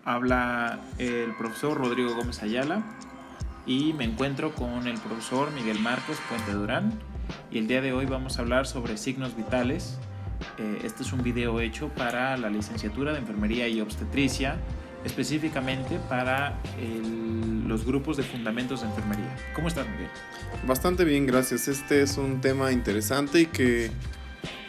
Habla el profesor Rodrigo Gómez Ayala y me encuentro con el profesor Miguel Marcos Puente Durán, y el día de hoy vamos a hablar sobre signos vitales. Este es un video hecho para la licenciatura de Enfermería y Obstetricia, específicamente para los grupos de fundamentos de enfermería. ¿Cómo estás, Miguel? Bastante bien, gracias. Este es un tema interesante y que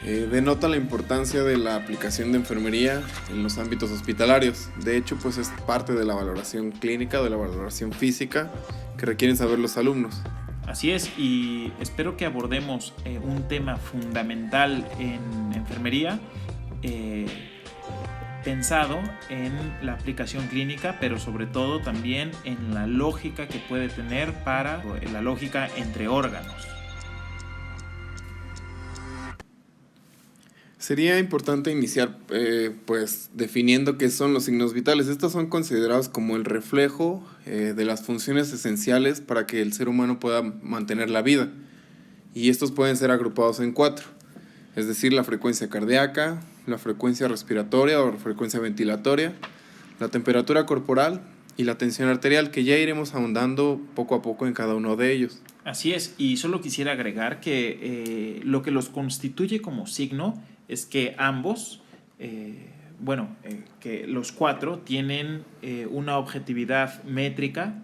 denota la importancia de la aplicación de enfermería en los ámbitos hospitalarios. De hecho, pues es parte de la valoración clínica, de la valoración física que requieren saber los alumnos. Así es, y espero que abordemos un tema fundamental en enfermería, pensado en la aplicación clínica, pero sobre todo también en la lógica que puede tener para la lógica entre órganos. Sería importante iniciar pues definiendo qué son los signos vitales. Estos son considerados como el reflejo de las funciones esenciales para que el ser humano pueda mantener la vida. Y estos pueden ser agrupados en 4, es decir, la frecuencia cardíaca, la frecuencia respiratoria o frecuencia ventilatoria, la temperatura corporal y la tensión arterial, que ya iremos ahondando poco a poco en cada uno de ellos. Así es, y solo quisiera agregar que lo que los constituye como signo es que ambos, que los 4 tienen una objetividad métrica,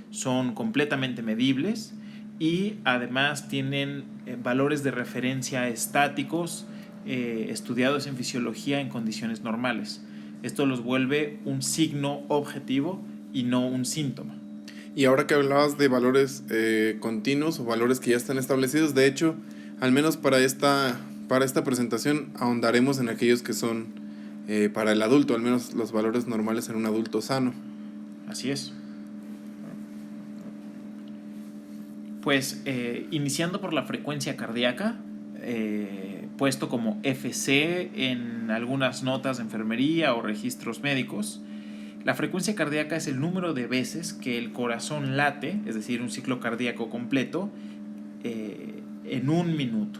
son completamente medibles y además tienen valores de referencia estáticos estudiados en fisiología en condiciones normales. Esto los vuelve un signo objetivo y no un síntoma. Y ahora que hablabas de valores continuos o valores que ya están establecidos, de hecho, al menos para esta presentación ahondaremos en aquellos que son para el adulto, al menos los valores normales en un adulto sano. Así es. Pues iniciando por la frecuencia cardíaca, puesto como FC en algunas notas de enfermería o registros médicos. La frecuencia cardíaca es el número de veces que el corazón late, es decir, un ciclo cardíaco completo, en un minuto.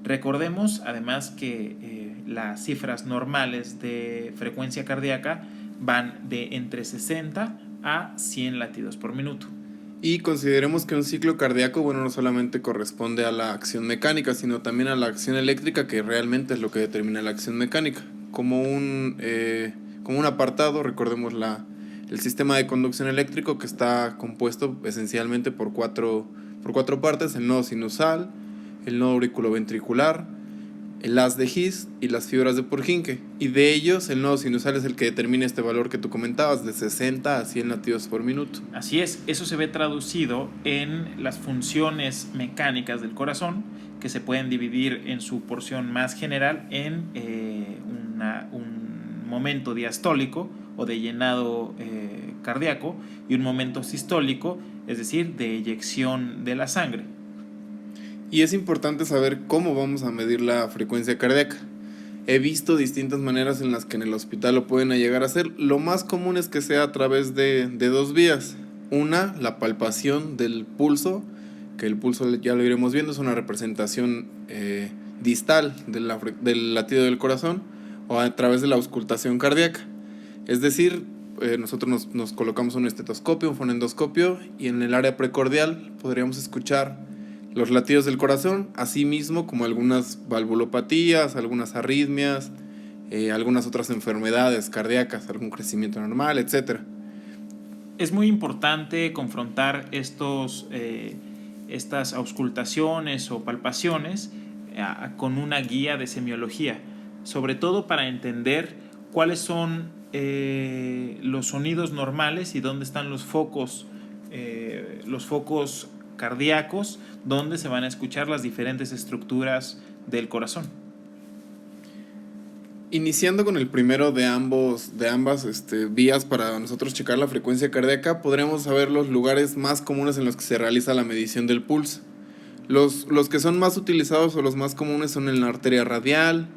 Recordemos además que las cifras normales de frecuencia cardíaca van de entre 60 a 100 latidos por minuto. Y consideremos que un ciclo cardíaco, no solamente corresponde a la acción mecánica, sino también a la acción eléctrica, que realmente es lo que determina la acción mecánica. Como un apartado, recordemos el sistema de conducción eléctrico, que está compuesto esencialmente por cuatro partes: el nodo sinusal, el nodo auriculoventricular, el haz de His y las fibras de Purkinje. Y de ellos, el nodo sinusal es el que determina este valor que tú comentabas, de 60 a 100 latidos por minuto. Así es, eso se ve traducido en las funciones mecánicas del corazón, que se pueden dividir en su porción más general en un momento diastólico o de llenado cardíaco y un momento sistólico, es decir, de eyección de la sangre. Y es importante saber cómo vamos a medir la frecuencia cardíaca. He visto distintas maneras en las que en el hospital lo pueden llegar a hacer. Lo más común es que sea a través de 2 vías. Una, la palpación del pulso, que el pulso ya lo iremos viendo, es una representación distal del latido del corazón, o a través de la auscultación cardíaca. Es decir, nosotros nos colocamos un estetoscopio, un fonendoscopio, y en el área precordial podríamos escuchar los latidos del corazón, así mismo como algunas valvulopatías, algunas arritmias, algunas otras enfermedades cardíacas, algún crecimiento normal, etc. Es muy importante confrontar estas auscultaciones o palpaciones con una guía de semiología, sobre todo para entender cuáles son los sonidos normales y dónde están los focos cardíacos, donde se van a escuchar las diferentes estructuras del corazón. Iniciando con el primero de ambas vías para nosotros checar la frecuencia cardíaca, podremos saber los lugares más comunes en los que se realiza la medición del pulso. Los que son más utilizados o los más comunes son en la arteria radial,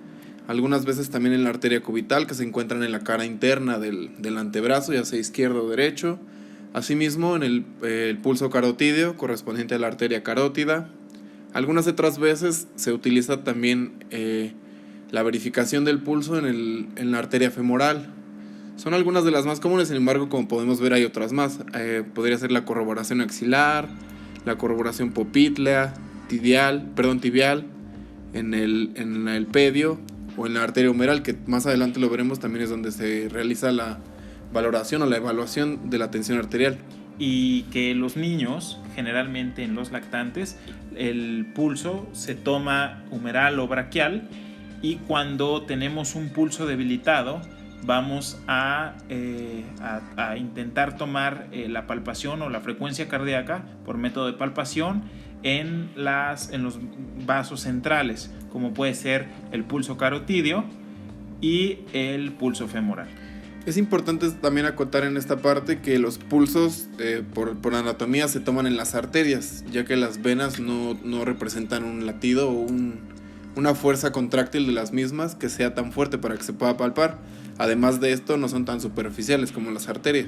algunas veces también en la arteria cubital, que se encuentran en la cara interna del antebrazo, ya sea izquierdo o derecho. Asimismo, en el pulso carotídeo, correspondiente a la arteria carótida. Algunas otras veces se utiliza también la verificación del pulso en la arteria femoral. Son algunas de las más comunes, sin embargo, como podemos ver, hay otras más. Podría ser la corroboración axilar, la corroboración poplitea, tibial, en el pedio o en la arteria humeral, que más adelante lo veremos, también es donde se realiza la valoración o la evaluación de la tensión arterial. Y que los niños, generalmente en los lactantes, el pulso se toma humeral o braquial, y cuando tenemos un pulso debilitado vamos a intentar tomar la palpación o la frecuencia cardíaca por método de palpación en los vasos centrales, como puede ser el pulso carotídeo y el pulso femoral. Es importante también acotar en esta parte que los pulsos por anatomía se toman en las arterias, ya que las venas no representan un latido o una fuerza contráctil de las mismas que sea tan fuerte para que se pueda palpar. Además de esto, no son tan superficiales como las arterias.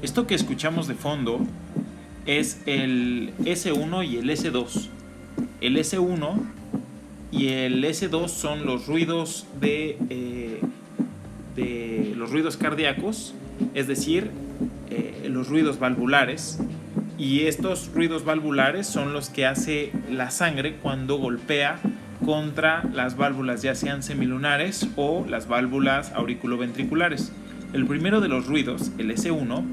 Esto que escuchamos de fondo es el S1 y el S2. El S1 y el S2 son los ruidos de los ruidos cardíacos, es decir, los ruidos valvulares, y estos ruidos valvulares son los que hace la sangre cuando golpea contra las válvulas, ya sean semilunares o las válvulas auriculoventriculares. El primero de los ruidos, el S1,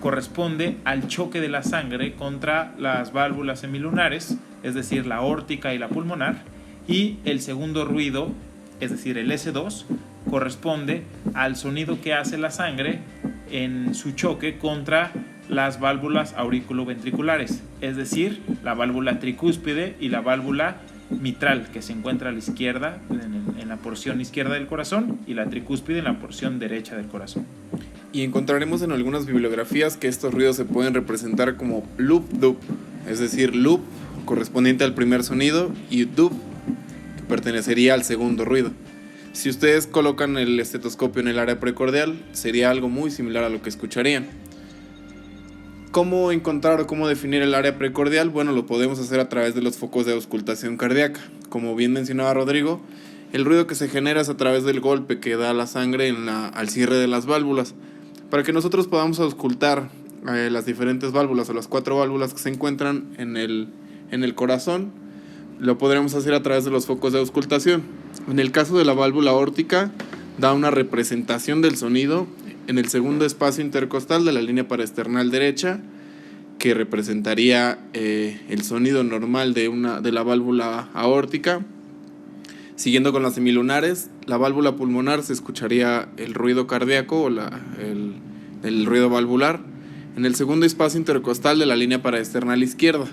corresponde al choque de la sangre contra las válvulas semilunares, es decir, la aórtica y la pulmonar, y el segundo ruido, es decir, el S2, corresponde al sonido que hace la sangre en su choque contra las válvulas auriculoventriculares, es decir, la válvula tricúspide y la válvula mitral, que se encuentra a la izquierda, en la porción izquierda del corazón, y la tricúspide en la porción derecha del corazón. Y encontraremos en algunas bibliografías que estos ruidos se pueden representar como loop-dub, es decir, loop correspondiente al primer sonido y dub que pertenecería al segundo ruido. Si ustedes colocan el estetoscopio en el área precordial, sería algo muy similar a lo que escucharían. ¿Cómo encontrar o cómo definir el área precordial? Bueno, lo podemos hacer a través de los focos de auscultación cardíaca. Como bien mencionaba Rodrigo, el ruido que se genera es a través del golpe que da la sangre al cierre de las válvulas. Para que nosotros podamos auscultar las diferentes válvulas o las 4 válvulas que se encuentran en el corazón, lo podremos hacer a través de los focos de auscultación. En el caso de la válvula aórtica, da una representación del sonido en el segundo espacio intercostal de la línea paraesternal derecha, que representaría el sonido normal de la válvula aórtica. Siguiendo con las semilunares, la válvula pulmonar se escucharía el ruido cardíaco o el ruido valvular en el segundo espacio intercostal de la línea paraesternal izquierda.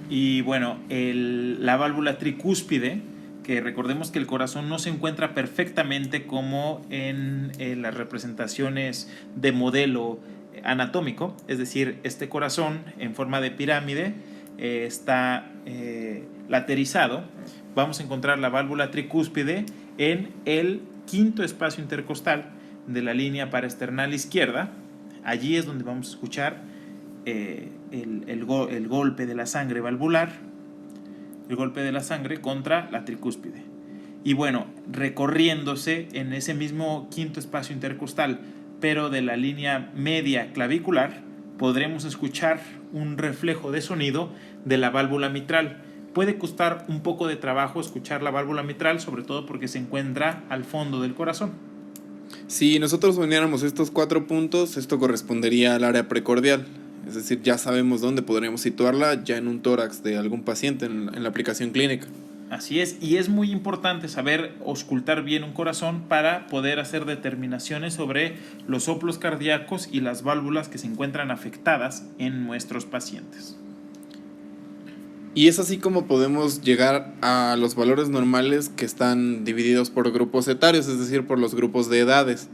Y bueno, la válvula tricúspide, que recordemos que el corazón no se encuentra perfectamente como en las representaciones de modelo anatómico, es decir, este corazón en forma de pirámide está laterizado. Vamos a encontrar la válvula tricúspide en el quinto espacio intercostal de la línea paraesternal izquierda. Allí es donde vamos a escuchar el golpe de la sangre valvular, el golpe de la sangre contra la tricúspide. Y bueno, recorriéndose en ese mismo quinto espacio intercostal, pero de la línea media clavicular, podremos escuchar un reflejo de sonido de la válvula mitral. Puede costar un poco de trabajo escuchar la válvula mitral, sobre todo porque se encuentra al fondo del corazón. Si nosotros uniéramos estos 4 puntos, esto correspondería al área precordial. Es decir, ya sabemos dónde podríamos situarla ya en un tórax de algún paciente en la aplicación clínica. Así es, y es muy importante saber auscultar bien un corazón para poder hacer determinaciones sobre los soplos cardíacos y las válvulas que se encuentran afectadas en nuestros pacientes. Y es así como podemos llegar a los valores normales que están divididos por grupos etarios, es decir, por los grupos de edades.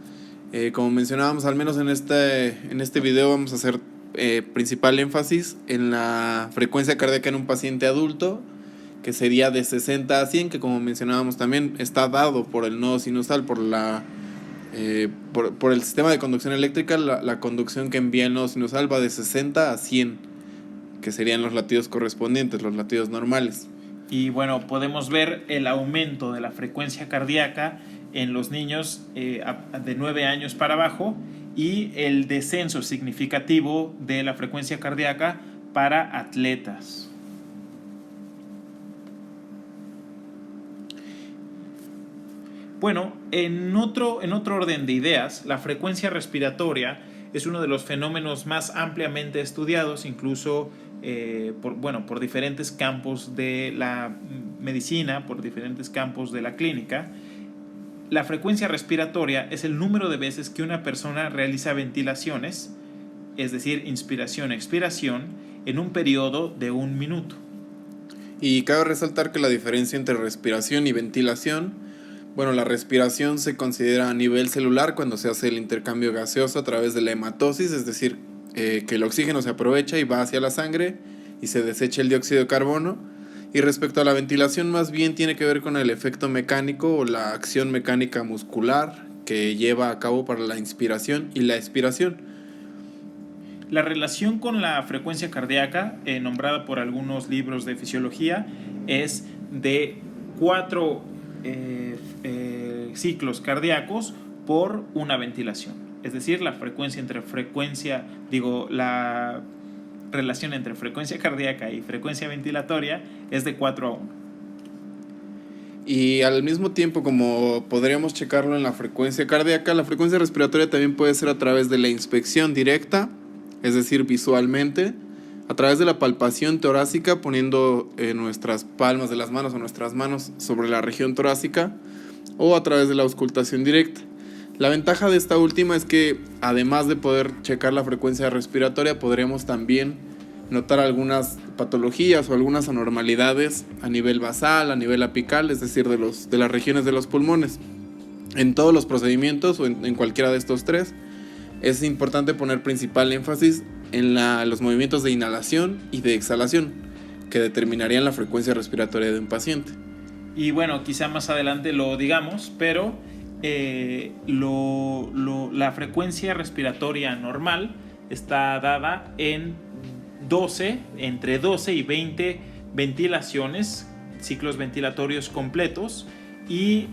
Como mencionábamos, al menos en este video vamos a hacer principal énfasis en la frecuencia cardíaca en un paciente adulto, que sería de 60 a 100, que como mencionábamos también está dado por el nodo sinusal, por el sistema de conducción eléctrica. La conducción que envía el nodo sinusal va de 60 a 100 que serían los latidos correspondientes, los latidos normales. Y bueno, podemos ver el aumento de la frecuencia cardíaca en los niños de 9 años para abajo y el descenso significativo de la frecuencia cardíaca para atletas. Bueno, en otro orden de ideas, la frecuencia respiratoria es uno de los fenómenos más ampliamente estudiados, incluso por diferentes campos de la medicina, por diferentes campos de la clínica. La frecuencia respiratoria es el número de veces que una persona realiza ventilaciones, es decir, inspiración-expiración, en un periodo de 1 minuto. Y cabe resaltar que la diferencia entre respiración y ventilación, bueno, la respiración se considera a nivel celular cuando se hace el intercambio gaseoso a través de la hematosis, es decir, que el oxígeno se aprovecha y va hacia la sangre y se desecha el dióxido de carbono. Y respecto a la ventilación, más bien tiene que ver con el efecto mecánico o la acción mecánica muscular que lleva a cabo para la inspiración y la expiración. La relación con la frecuencia cardíaca, nombrada por algunos libros de fisiología, es de 4 ciclos cardíacos por una ventilación. Es decir, la relación entre frecuencia cardíaca y frecuencia ventilatoria es de 4:1. Y al mismo tiempo, como podríamos checarlo en la frecuencia cardíaca, la frecuencia respiratoria también puede ser a través de la inspección directa, es decir, visualmente, a través de la palpación torácica, poniendo nuestras palmas de las manos o nuestras manos sobre la región torácica, o a través de la auscultación directa. La ventaja de esta última es que, además de poder checar la frecuencia respiratoria, podremos también notar algunas patologías o algunas anormalidades a nivel basal, a nivel apical, es decir, de las regiones de los pulmones. En todos los procedimientos o en cualquiera de estos tres, es importante poner principal énfasis en los movimientos de inhalación y de exhalación, que determinarían la frecuencia respiratoria de un paciente. Y bueno, quizá más adelante lo digamos, pero la frecuencia respiratoria normal está dada en entre 12 y 20 ventilaciones, ciclos ventilatorios completos, y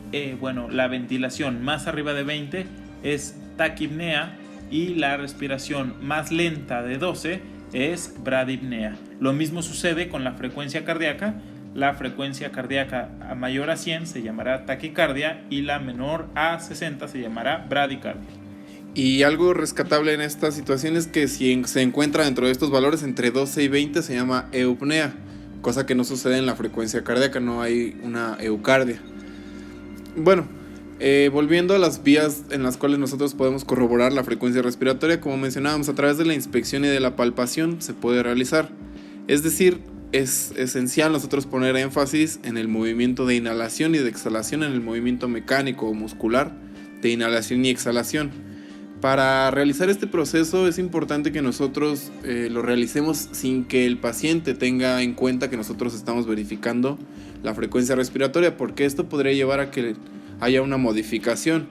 la ventilación más arriba de 20 es taquipnea y la respiración más lenta de 12 es bradipnea. Lo mismo sucede con la frecuencia cardíaca. La frecuencia cardíaca mayor a 100 se llamará taquicardia y la menor a 60 se llamará bradicardia. Y algo rescatable en esta situación es que si se encuentra dentro de estos valores entre 12 y 20 se llama eupnea, cosa que no sucede en la frecuencia cardíaca, no hay una eucardia. Bueno, volviendo a las vías en las cuales nosotros podemos corroborar la frecuencia respiratoria, como mencionábamos, a través de la inspección y de la palpación se puede realizar. Es decir, es esencial nosotros poner énfasis en el movimiento de inhalación y de exhalación, en el movimiento mecánico o muscular de inhalación y exhalación. Para realizar este proceso es importante que nosotros lo realicemos sin que el paciente tenga en cuenta que nosotros estamos verificando la frecuencia respiratoria, porque esto podría llevar a que haya una modificación.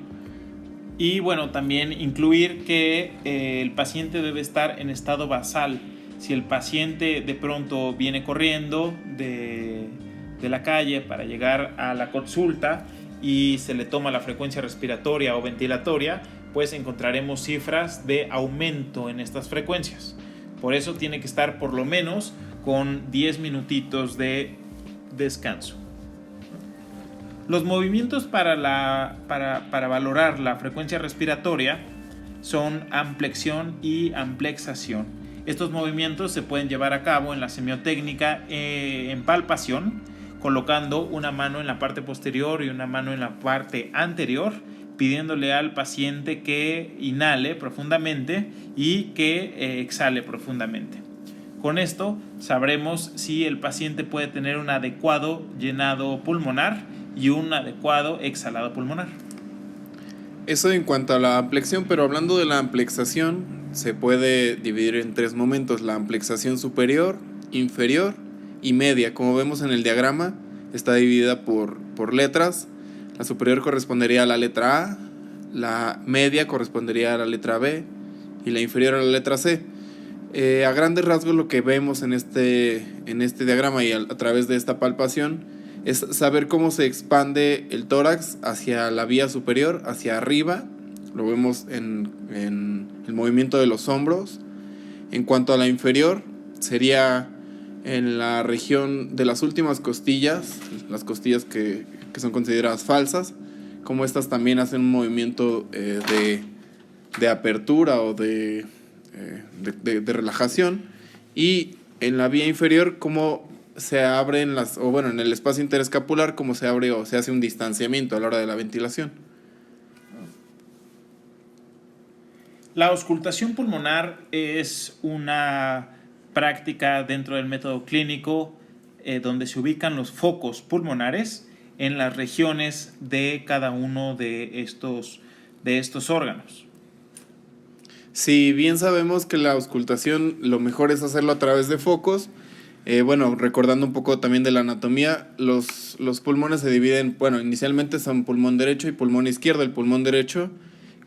Y bueno, también incluir que el paciente debe estar en estado basal. Si el paciente de pronto viene corriendo de la calle para llegar a la consulta y se le toma la frecuencia respiratoria o ventilatoria, pues encontraremos cifras de aumento en estas frecuencias. Por eso tiene que estar por lo menos con 10 minutitos de descanso. Los movimientos para valorar la frecuencia respiratoria son amplexión y amplexación. Estos movimientos se pueden llevar a cabo en la semiotécnica en palpación, colocando una mano en la parte posterior y una mano en la parte anterior, pidiéndole al paciente que inhale profundamente y que exhale profundamente. Con esto sabremos si el paciente puede tener un adecuado llenado pulmonar y un adecuado exhalado pulmonar. Eso en cuanto a la amplexión, pero hablando de la amplexación, se puede dividir en 3 momentos: la amplexación superior, inferior y media. Como vemos en el diagrama, está dividida por letras. La superior correspondería a la letra A, la media correspondería a la letra B y la inferior a la letra C. A grandes rasgos lo que vemos en este diagrama y a través de esta palpación es saber cómo se expande el tórax hacia la vía superior, hacia arriba. Lo vemos en el movimiento de los hombros. En cuanto a la inferior, sería en la región de las últimas costillas, las costillas que son consideradas falsas, como estas también hacen un movimiento de apertura o de relajación. Y en la vía inferior, como se abren en el espacio interescapular, como se abre o se hace un distanciamiento a la hora de la ventilación. La auscultación pulmonar es una práctica dentro del método clínico donde se ubican los focos pulmonares en las regiones de cada uno de estos órganos. Si bien sabemos que la auscultación lo mejor es hacerlo a través de focos, recordando un poco también de la anatomía, los pulmones se dividen, inicialmente son pulmón derecho y pulmón izquierdo. El pulmón derecho,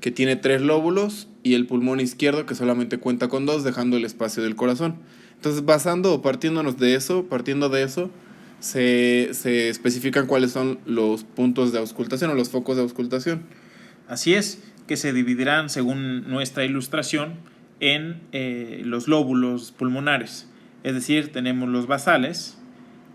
que tiene 3 lóbulos, y el pulmón izquierdo, que solamente cuenta con 2, dejando el espacio del corazón. Entonces, partiendo de eso, se especifican cuáles son los puntos de auscultación o los focos de auscultación. Así es, que se dividirán, según nuestra ilustración, en los lóbulos pulmonares. Es decir, tenemos los basales,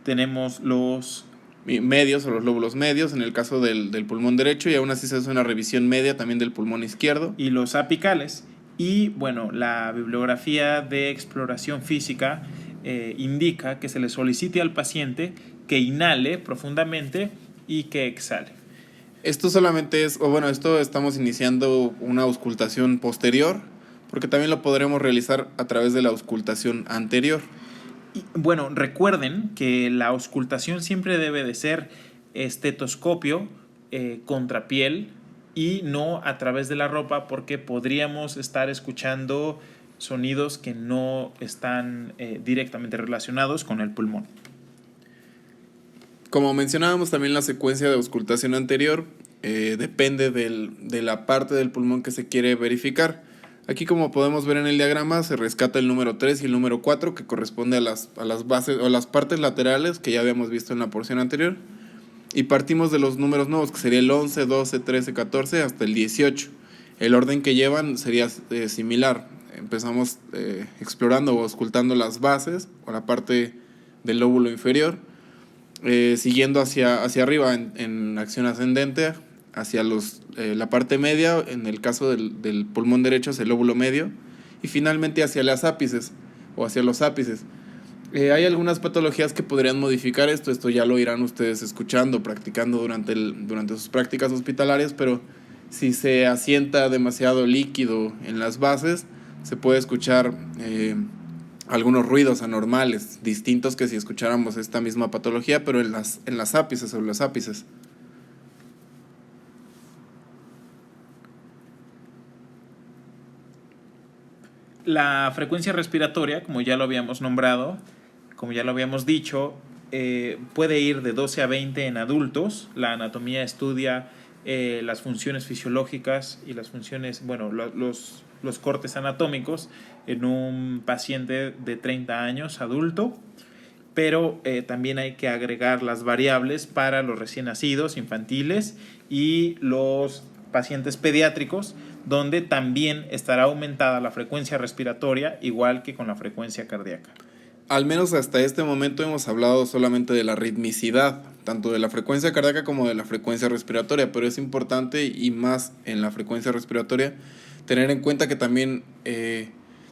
tenemos los medios o los lóbulos medios en el caso del pulmón derecho, y aún así se hace una revisión media también del pulmón izquierdo. Y los apicales. Y la bibliografía de exploración física indica que se le solicite al paciente que inhale profundamente y que exhale. Esto solamente estamos iniciando una auscultación posterior, porque también lo podremos realizar a través de la auscultación anterior. Y, recuerden que la auscultación siempre debe de ser estetoscopio contra piel y no a través de la ropa, porque podríamos estar escuchando sonidos que no están directamente relacionados con el pulmón. Como mencionábamos, también la secuencia de auscultación anterior depende de la parte del pulmón que se quiere verificar. Aquí, como podemos ver en el diagrama, se rescata el número 3 y el número 4, que corresponde a las bases o las partes laterales que ya habíamos visto en la porción anterior. Y partimos de los números nuevos, que sería el 11, 12, 13, 14 hasta el 18. El orden que llevan sería similar. Empezamos explorando o auscultando las bases o la parte del lóbulo inferior, siguiendo hacia arriba en acción ascendente hacia la parte media. En el caso del pulmón derecho es el lóbulo medio, y finalmente hacia las ápices o hacia los ápices. Hay algunas patologías que podrían modificar esto ya lo irán ustedes escuchando, practicando durante sus prácticas hospitalarias, pero si se asienta demasiado líquido en las bases, se puede escuchar algunos ruidos anormales, distintos que si escucháramos esta misma patología, pero en las ápices o los ápices. La frecuencia respiratoria, como ya lo habíamos nombrado, como ya lo habíamos dicho, puede ir de 12 a 20 en adultos. La anatomía estudia las funciones fisiológicas y las funciones, los cortes anatómicos en un paciente de 30 años adulto, pero también hay que agregar las variables para los recién nacidos, infantiles y los pacientes pediátricos, donde también estará aumentada la frecuencia respiratoria, igual que con la frecuencia cardíaca. Al menos hasta este momento hemos hablado solamente de la ritmicidad, tanto de la frecuencia cardíaca como de la frecuencia respiratoria, pero es importante, y más en la frecuencia respiratoria, tener en cuenta que también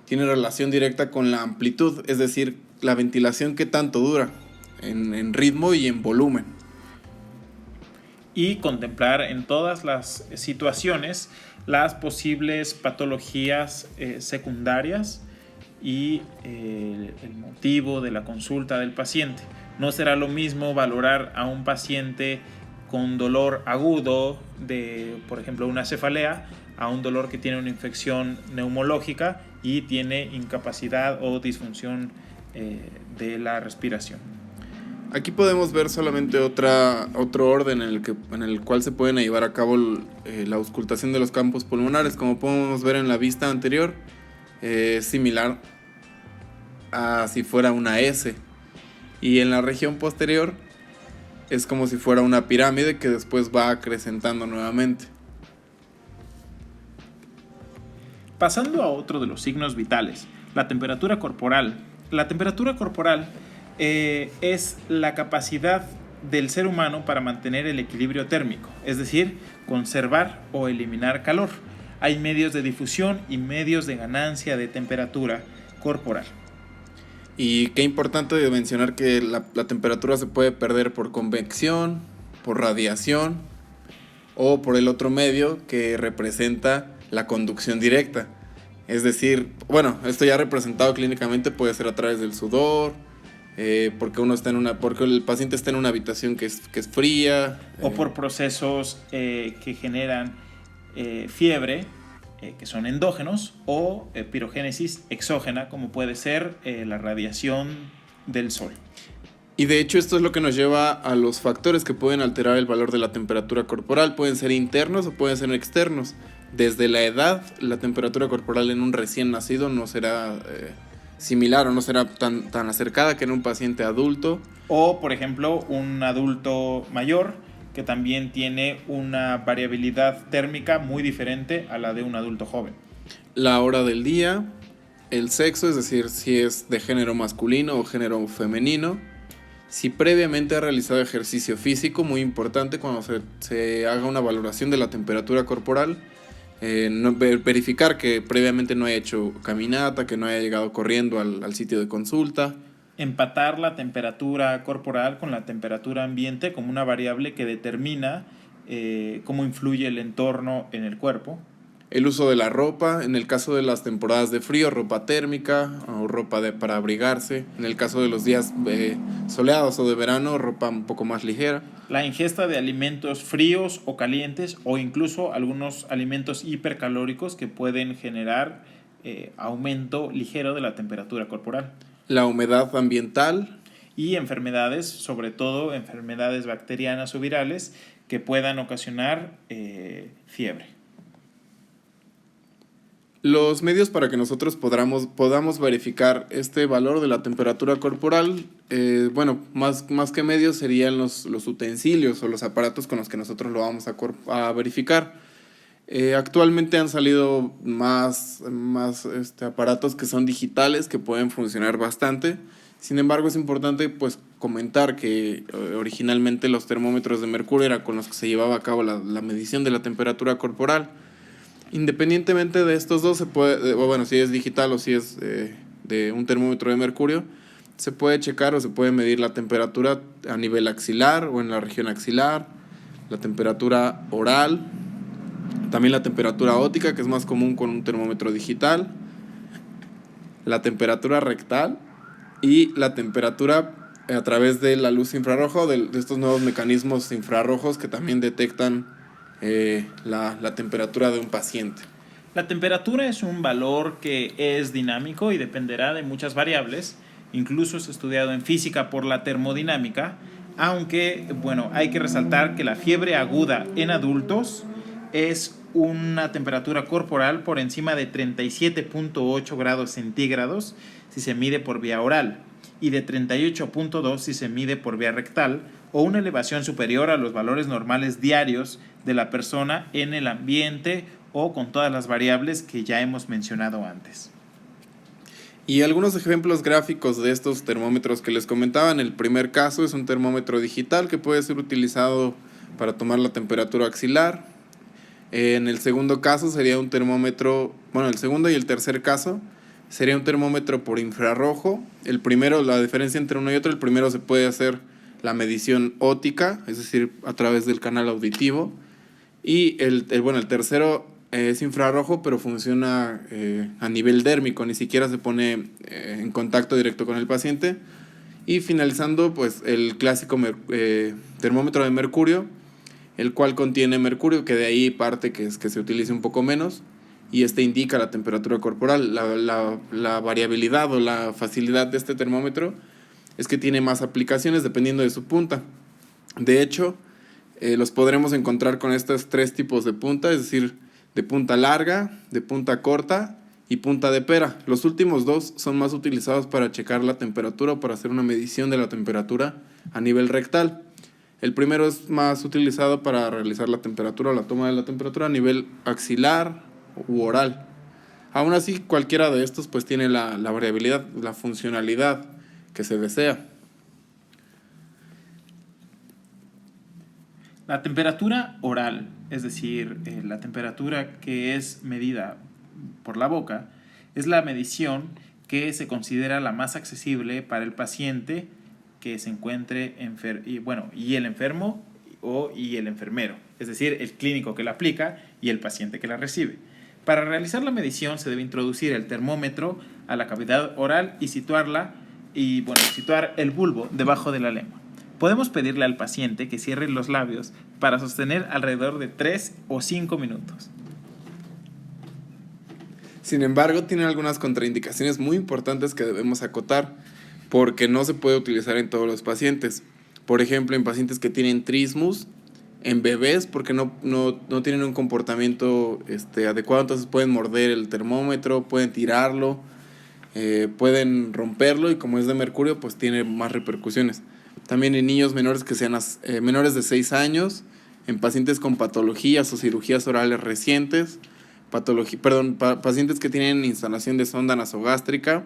tiene relación directa con la amplitud, es decir, la ventilación que tanto dura en ritmo y en volumen. Y contemplar en todas las situaciones las posibles patologías secundarias y el motivo de la consulta del paciente. No será lo mismo valorar a un paciente con dolor agudo de, por ejemplo, una cefalea, a un dolor que tiene una infección neumológica y tiene incapacidad o disfunción de la respiración. Aquí podemos ver solamente otro orden en el cual se pueden llevar a cabo la auscultación de los campos pulmonares. Como podemos ver en la vista anterior, es similar a si fuera una S. Y en la región posterior es como si fuera una pirámide que después va acrecentando nuevamente. Pasando a otro de los signos vitales, la temperatura corporal. La temperatura corporal es la capacidad del ser humano para mantener el equilibrio térmico, es decir, conservar o eliminar calor. Hay medios de difusión y medios de ganancia de temperatura corporal. Y qué importante de mencionar que la temperatura se puede perder por convección, por radiación o por el otro medio que representa la conducción directa. Es decir, bueno, esto ya representado clínicamente puede ser a través del sudor, porque el paciente está en una habitación que es fría. O por procesos que generan fiebre, que son endógenos, o pirogénesis exógena, como puede ser la radiación del sol. Y de hecho esto es lo que nos lleva a los factores que pueden alterar el valor de la temperatura corporal. Pueden ser internos o pueden ser externos. Desde la edad, la temperatura corporal en un recién nacido no será similar o no será tan acercada que en un paciente adulto. O, por ejemplo, un adulto mayor que también tiene una variabilidad térmica muy diferente a la de un adulto joven. La hora del día, el sexo, es decir, si es de género masculino o género femenino. Si previamente ha realizado ejercicio físico, muy importante cuando se haga una valoración de la temperatura corporal. Verificar que previamente no haya hecho caminata, que no haya llegado corriendo al sitio de consulta. Empatar la temperatura corporal con la temperatura ambiente como una variable que determina cómo influye el entorno en el cuerpo. El uso de la ropa, en el caso de las temporadas de frío, ropa térmica o ropa para abrigarse. En el caso de los días soleados o de verano, ropa un poco más ligera. La ingesta de alimentos fríos o calientes o incluso algunos alimentos hipercalóricos que pueden generar aumento ligero de la temperatura corporal. La humedad ambiental. Y enfermedades, sobre todo enfermedades bacterianas o virales que puedan ocasionar fiebre. Los medios para que nosotros podamos verificar este valor de la temperatura corporal, más que medios serían los utensilios o los aparatos con los que nosotros lo vamos a verificar. Actualmente han salido más aparatos que son digitales, que pueden funcionar bastante. Sin embargo, es importante pues comentar que originalmente los termómetros de mercurio eran con los que se llevaba a cabo la medición de la temperatura corporal. Independientemente de estos dos, se puede, si es digital o si es de un termómetro de mercurio, se puede checar o se puede medir la temperatura a nivel axilar o en la región axilar, la temperatura oral, también la temperatura óptica, que es más común con un termómetro digital, la temperatura rectal y la temperatura a través de la luz infrarroja, de estos nuevos mecanismos infrarrojos que también detectan la temperatura de un paciente. La temperatura es un valor que es dinámico y dependerá de muchas variables. Incluso es estudiado en física por la termodinámica, aunque hay que resaltar que la fiebre aguda en adultos es una temperatura corporal por encima de 37.8 grados centígrados si se mide por vía oral y de 38.2 si se mide por vía rectal, o una elevación superior a los valores normales diarios de la persona en el ambiente o con todas las variables que ya hemos mencionado antes. Y algunos ejemplos gráficos de estos termómetros que les comentaba. En el primer caso es un termómetro digital que puede ser utilizado para tomar la temperatura axilar. En el segundo caso sería un termómetro, el segundo y el tercer caso sería un termómetro por infrarrojo. El primero, la diferencia entre uno y otro, el primero se puede hacer la medición óptica, es decir, a través del canal auditivo. Y el tercero es infrarrojo, pero funciona a nivel dérmico, ni siquiera se pone en contacto directo con el paciente. Y finalizando, pues el clásico termómetro de mercurio, el cual contiene mercurio, que de ahí parte que se utilice un poco menos, y indica la temperatura corporal. La variabilidad o la facilidad de este termómetro es que tiene más aplicaciones dependiendo de su punta. De hecho, los podremos encontrar con estos tres tipos de punta, es decir, de punta larga, de punta corta y punta de pera. Los últimos dos son más utilizados para checar la temperatura o para hacer una medición de la temperatura a nivel rectal. El primero es más utilizado para realizar la temperatura o la toma de la temperatura a nivel axilar u oral. Aún así, cualquiera de estos pues tiene la variabilidad, la funcionalidad que se desea. La temperatura oral, es decir, la temperatura que es medida por la boca, es la medición que se considera la más accesible para el paciente que se encuentre y el enfermo y el enfermero, es decir, el clínico que la aplica y el paciente que la recibe. Para realizar la medición se debe introducir el termómetro a la cavidad oral y situar el bulbo debajo de la lengua. Podemos pedirle al paciente que cierre los labios para sostener alrededor de 3 o 5 minutos. Sin embargo, tiene algunas contraindicaciones muy importantes que debemos acotar, porque no se puede utilizar en todos los pacientes. Por ejemplo, en pacientes que tienen trismus, en bebés, porque no tienen un comportamiento adecuado, entonces pueden morder el termómetro, pueden tirarlo, pueden romperlo, y como es de mercurio, pues tiene más repercusiones. También en niños menores que sean menores de 6 años, en pacientes con patologías o cirugías orales recientes, pacientes que tienen instalación de sonda nasogástrica,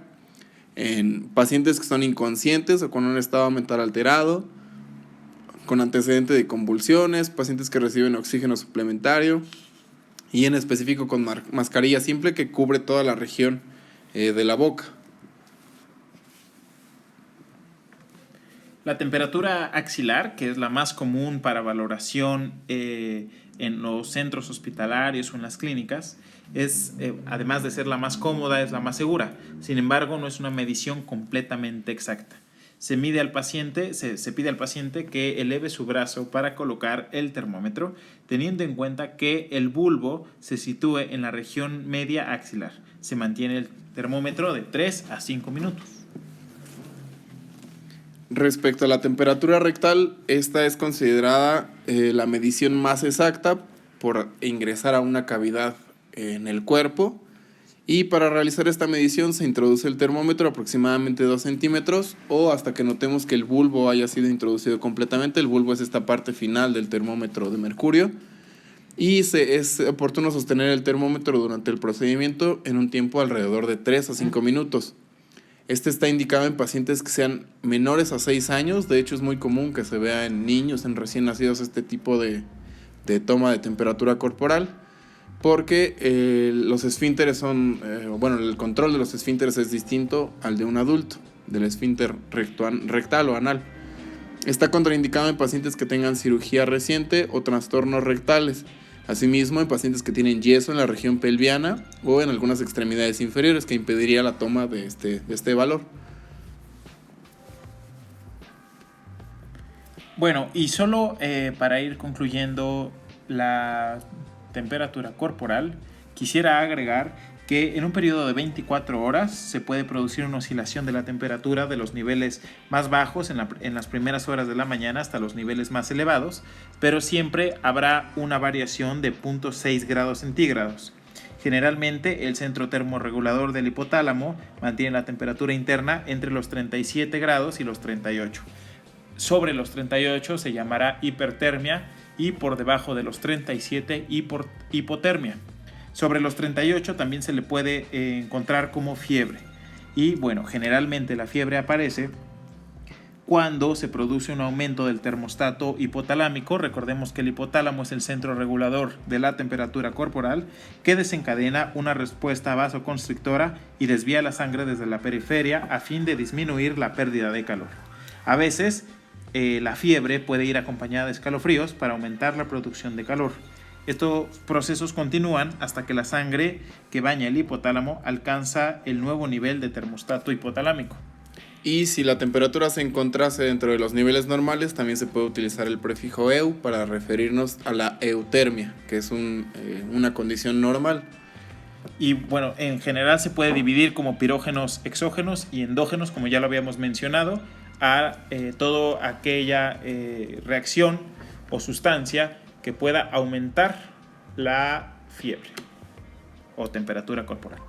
en pacientes que son inconscientes o con un estado mental alterado, con antecedente de convulsiones, pacientes que reciben oxígeno suplementario, y en específico con mascarilla simple que cubre toda la región de la boca. La temperatura axilar, que es la más común para valoración en los centros hospitalarios o en las clínicas, además de ser la más cómoda, es la más segura. Sin embargo, no es una medición completamente exacta. Se pide al paciente que eleve su brazo para colocar el termómetro, teniendo en cuenta que el bulbo se sitúe en la región media axilar. Se mantiene el termómetro de 3 a 5 minutos. Respecto a la temperatura rectal, esta es considerada la medición más exacta por ingresar a una cavidad en el cuerpo, y para realizar esta medición se introduce el termómetro aproximadamente 2 centímetros o hasta que notemos que el bulbo haya sido introducido completamente. El bulbo es esta parte final del termómetro de mercurio, y es oportuno sostener el termómetro durante el procedimiento en un tiempo alrededor de 3 a 5 minutos. Este está indicado en pacientes que sean menores a 6 años. De hecho, es muy común que se vea en niños, en recién nacidos, este tipo de toma de temperatura corporal, porque los esfínteres el control de los esfínteres es distinto al de un adulto, del esfínter rectal o anal. Está contraindicado en pacientes que tengan cirugía reciente o trastornos rectales. Asimismo, en pacientes que tienen yeso en la región pelviana o en algunas extremidades inferiores, que impediría la toma de este valor. Bueno, y solo para ir concluyendo la temperatura corporal, quisiera agregar que en un periodo de 24 horas se puede producir una oscilación de la temperatura de los niveles más bajos en las primeras horas de la mañana hasta los niveles más elevados, pero siempre habrá una variación de 0.6 grados centígrados. Generalmente el centro termorregulador del hipotálamo mantiene la temperatura interna entre los 37 grados y los 38. Sobre los 38 se llamará hipertermia y por debajo de los 37 hipotermia. Sobre los 38 también se le puede encontrar como fiebre. Y bueno, generalmente la fiebre aparece cuando se produce un aumento del termostato hipotalámico. Recordemos que el hipotálamo es el centro regulador de la temperatura corporal, que desencadena una respuesta vasoconstrictora y desvía la sangre desde la periferia a fin de disminuir la pérdida de calor. A veces la fiebre puede ir acompañada de escalofríos para aumentar la producción de calor. Estos procesos continúan hasta que la sangre que baña el hipotálamo alcanza el nuevo nivel de termostato hipotalámico. Y si la temperatura se encontrase dentro de los niveles normales, también se puede utilizar el prefijo eu para referirnos a la eutermia, que es una condición normal. Y bueno, en general se puede dividir como pirógenos exógenos y endógenos, como ya lo habíamos mencionado, a toda aquella reacción o sustancia que pueda aumentar la fiebre o temperatura corporal.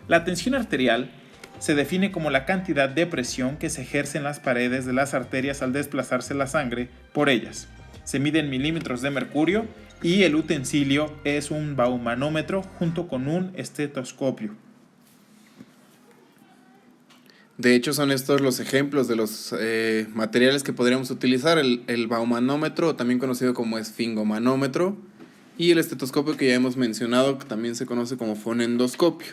La tensión arterial se define como la cantidad de presión que se ejerce en las paredes de las arterias al desplazarse la sangre por ellas. Se mide en milímetros de mercurio y el utensilio es un baumanómetro junto con un estetoscopio. De hecho, son estos los ejemplos de los materiales que podríamos utilizar: el baumanómetro, también conocido como esfingomanómetro, y el estetoscopio que ya hemos mencionado, que también se conoce como fonendoscopio.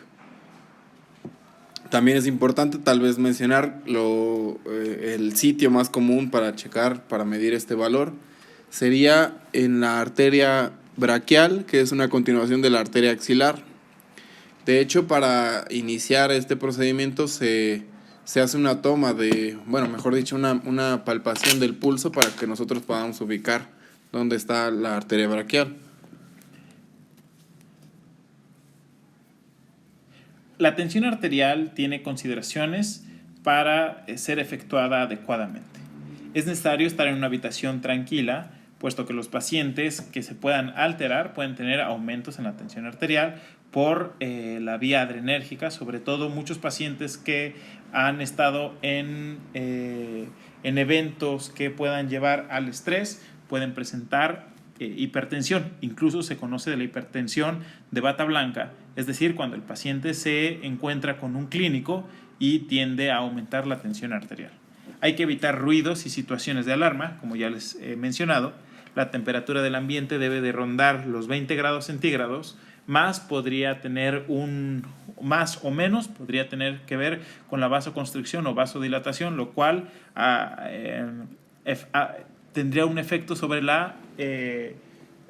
También es importante tal vez mencionar el sitio más común para checar, para medir este valor, sería en la arteria braquial, que es una continuación de la arteria axilar. De hecho, para iniciar este procedimiento se hace una toma una palpación del pulso para que nosotros podamos ubicar dónde está la arteria braquial. La tensión arterial tiene consideraciones para ser efectuada adecuadamente. Es necesario estar en una habitación tranquila, puesto que los pacientes que se puedan alterar pueden tener aumentos en la tensión arterial por la vía adrenérgica, sobre todo muchos pacientes que han estado en eventos que puedan llevar al estrés pueden presentar hipertensión. Incluso se conoce de la hipertensión de bata blanca, es decir, cuando el paciente se encuentra con un clínico y tiende a aumentar la tensión arterial. Hay que evitar ruidos y situaciones de alarma, como ya les he mencionado. La temperatura del ambiente debe de rondar los 20 grados centígrados, más o menos podría tener que ver con la vasoconstricción o vasodilatación, lo cual tendría un efecto sobre la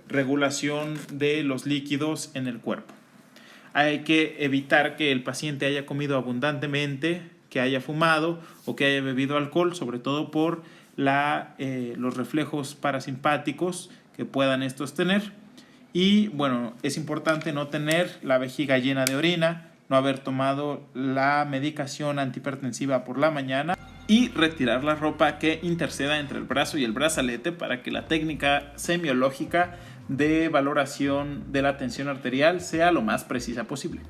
regulación de los líquidos en el cuerpo. Hay que evitar que el paciente haya comido abundantemente, que haya fumado o que haya bebido alcohol, sobre todo por los reflejos parasimpáticos que puedan estos tener. Y bueno, es importante no tener la vejiga llena de orina, no haber tomado la medicación antihipertensiva por la mañana y retirar la ropa que interceda entre el brazo y el brazalete para que la técnica semiológica de valoración de la tensión arterial sea lo más precisa posible.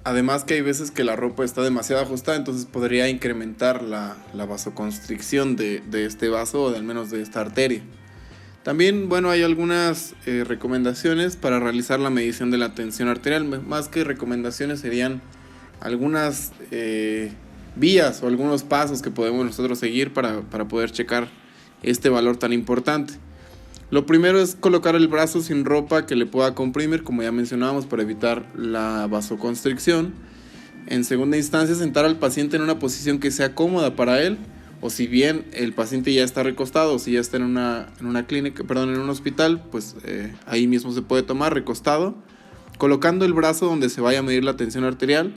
Además que hay veces que la ropa está demasiado ajustada, entonces podría incrementar la vasoconstricción de este vaso o al menos de esta arteria. También, hay algunas recomendaciones para realizar la medición de la tensión arterial. Más que recomendaciones serían algunas vías o algunos pasos que podemos nosotros seguir para poder checar este valor tan importante. Lo primero es colocar el brazo sin ropa que le pueda comprimir, como ya mencionábamos, para evitar la vasoconstricción. En segunda instancia, sentar al paciente en una posición que sea cómoda para él, o si bien el paciente ya está recostado, o si ya está en un hospital, pues ahí mismo se puede tomar recostado, colocando el brazo donde se vaya a medir la tensión arterial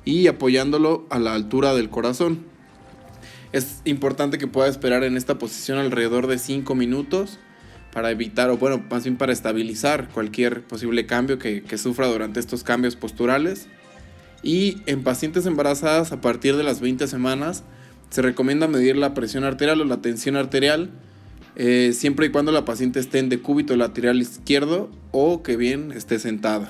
y apoyándolo a la altura del corazón. Es importante que pueda esperar en esta posición alrededor de 5 minutos para evitar, más bien para estabilizar cualquier posible cambio que sufra durante estos cambios posturales. Y en pacientes embarazadas, a partir de las 20 semanas, se recomienda medir la presión arterial o la tensión arterial, siempre y cuando la paciente esté en decúbito lateral izquierdo o que bien esté sentada.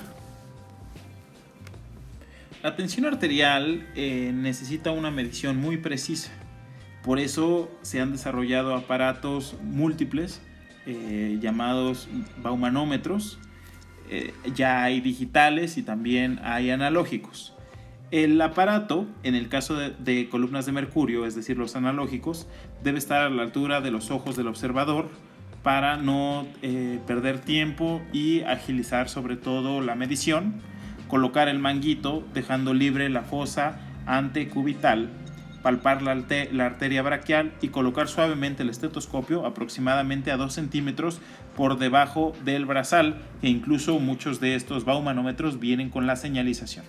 La tensión arterial necesita una medición muy precisa. Por eso se han desarrollado aparatos múltiples llamados baumanómetros. Ya hay digitales y también hay analógicos. El aparato, en el caso de columnas de mercurio, es decir, los analógicos, debe estar a la altura de los ojos del observador para no perder tiempo y agilizar sobre todo la medición. Colocar el manguito dejando libre la fosa antecubital, palpar la arteria braquial y colocar suavemente el estetoscopio aproximadamente a 2 centímetros por debajo del brazal, que incluso muchos de estos baumanómetros vienen con la señalización.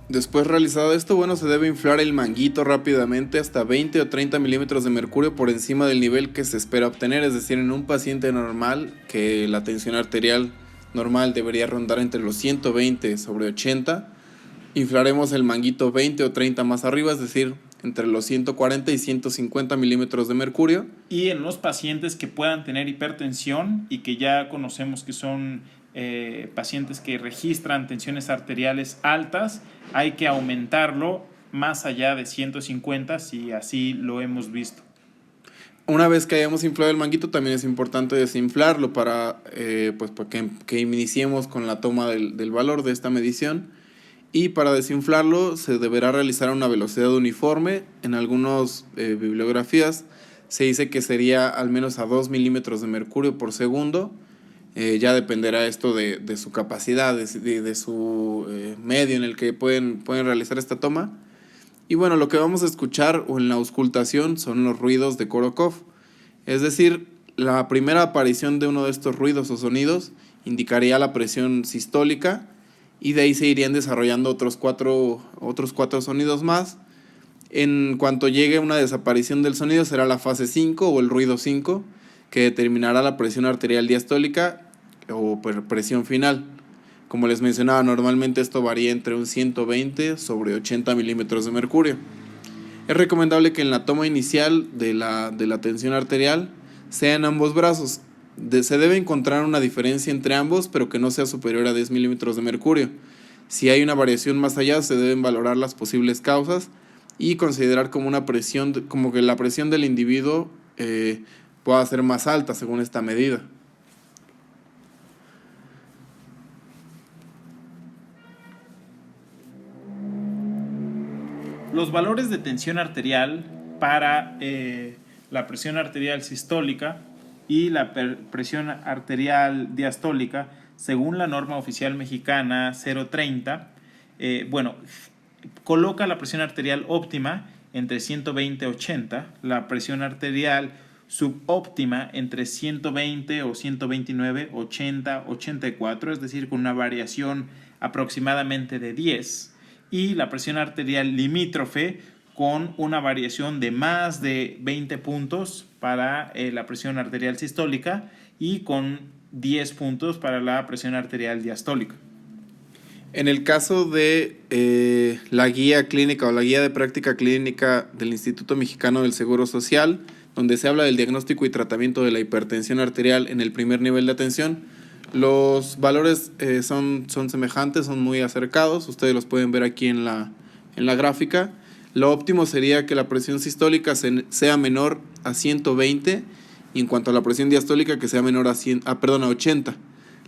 Después realizado esto, se debe inflar el manguito rápidamente hasta 20 o 30 milímetros de mercurio por encima del nivel que se espera obtener, es decir, en un paciente normal, que la tensión arterial normal debería rondar entre los 120 sobre 80, inflaremos el manguito 20 o 30 más arriba, es decir, entre los 140 y 150 milímetros de mercurio. Y en los pacientes que puedan tener hipertensión y que ya conocemos que son pacientes que registran tensiones arteriales altas, hay que aumentarlo más allá de 150 si así lo hemos visto. Una vez que hayamos inflado el manguito, también es importante desinflarlo para que iniciemos con la toma del valor de esta medición. Y para desinflarlo se deberá realizar a una velocidad uniforme. En algunas bibliografías se dice que sería al menos a 2 milímetros de mercurio por segundo. Ya dependerá esto de su capacidad, de su medio en el que pueden realizar esta toma. Y bueno, lo que vamos a escuchar en la auscultación son los ruidos de Korokov. Es decir, la primera aparición de uno de estos ruidos o sonidos indicaría la presión sistólica, y de ahí se irían desarrollando otros cuatro sonidos más. En cuanto llegue una desaparición del sonido, será la fase 5 o el ruido 5, que determinará la presión arterial diastólica o presión final. Como les mencionaba, normalmente esto varía entre un 120 sobre 80 milímetros de mercurio. Es recomendable que en la toma inicial de la tensión arterial sea en ambos brazos. Se debe encontrar una diferencia entre ambos, pero que no sea superior a 10 milímetros de mercurio. Si hay una variación más allá, se deben valorar las posibles causas y considerar como que la presión del individuo pueda ser más alta según esta medida. Los valores de tensión arterial para la presión arterial sistólica y la presión arterial diastólica, según la norma oficial mexicana 030, coloca la presión arterial óptima entre 120-80, la presión arterial subóptima entre 120 o 129, 80, 84, es decir, con una variación aproximadamente de 10, y la presión arterial limítrofe con una variación de más de 20 puntos para la presión arterial sistólica y con 10 puntos para la presión arterial diastólica. En el caso de la guía clínica o la guía de práctica clínica del Instituto Mexicano del Seguro Social, donde se habla del diagnóstico y tratamiento de la hipertensión arterial en el primer nivel de atención, los valores son semejantes, son muy acercados. Ustedes los pueden ver aquí en la gráfica. Lo óptimo sería que la presión sistólica sea menor a 120 y en cuanto a la presión diastólica que sea menor a 80.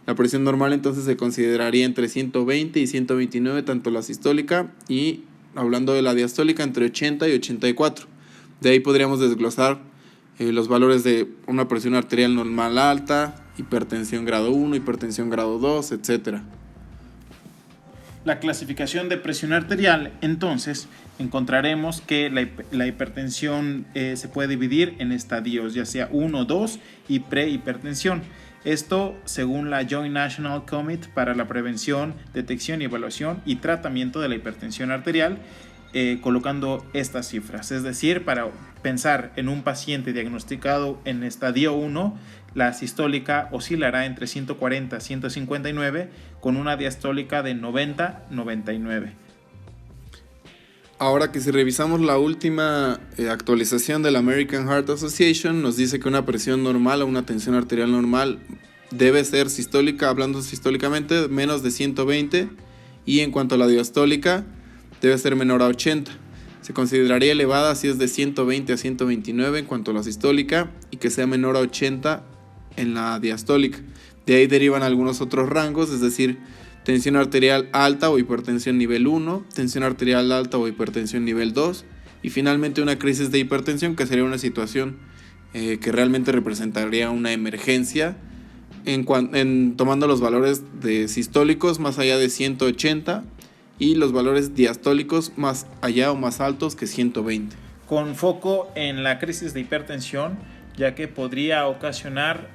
La presión normal entonces se consideraría entre 120 y 129, tanto la sistólica, y hablando de la diastólica entre 80 y 84. De ahí podríamos desglosar los valores de una presión arterial normal alta, hipertensión grado 1, hipertensión grado 2, etc. La clasificación de presión arterial, entonces, encontraremos que la hipertensión se puede dividir en estadios, ya sea 1, 2 y prehipertensión. Esto según la Joint National Committee para la Prevención, Detección, Evaluación y Tratamiento de la Hipertensión Arterial, colocando estas cifras. Es decir, para pensar en un paciente diagnosticado en estadio 1, la sistólica oscilará entre 140 y 159 con una diastólica de 90-99. Ahora que si revisamos la última actualización de la American Heart Association, nos dice que una presión normal o una tensión arterial normal debe ser sistólica, hablando sistólicamente, menos de 120, y en cuanto a la diastólica debe ser menor a 80. Se consideraría elevada si es de 120 a 129 en cuanto a la sistólica y que sea menor a 80 en la diastólica. De ahí derivan algunos otros rangos, es decir, tensión arterial alta o hipertensión nivel 1, tensión arterial alta o hipertensión nivel 2 y finalmente una crisis de hipertensión, que sería una situación que realmente representaría una emergencia tomando los valores de sistólicos más allá de 180 y los valores diastólicos más allá o más altos que 120. Con foco en la crisis de hipertensión, ya que podría ocasionar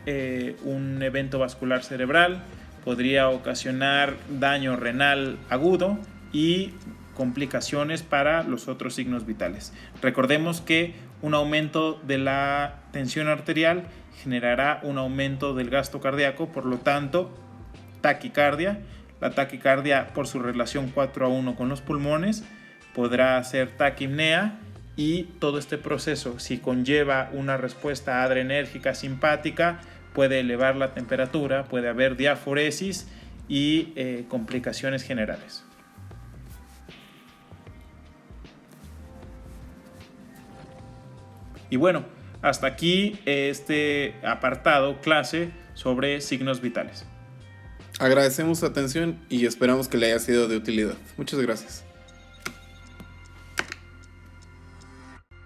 un evento vascular cerebral, podría ocasionar daño renal agudo y complicaciones para los otros signos vitales. Recordemos que un aumento de la tensión arterial generará un aumento del gasto cardíaco, por lo tanto, taquicardia. La taquicardia, por su relación 4:1 con los pulmones, podrá ser taquipnea, y todo este proceso, si conlleva una respuesta adrenérgica simpática, puede elevar la temperatura, puede haber diaforesis y complicaciones generales. Y bueno, hasta aquí este apartado clase sobre signos vitales. Agradecemos su atención y esperamos que le haya sido de utilidad. Muchas gracias.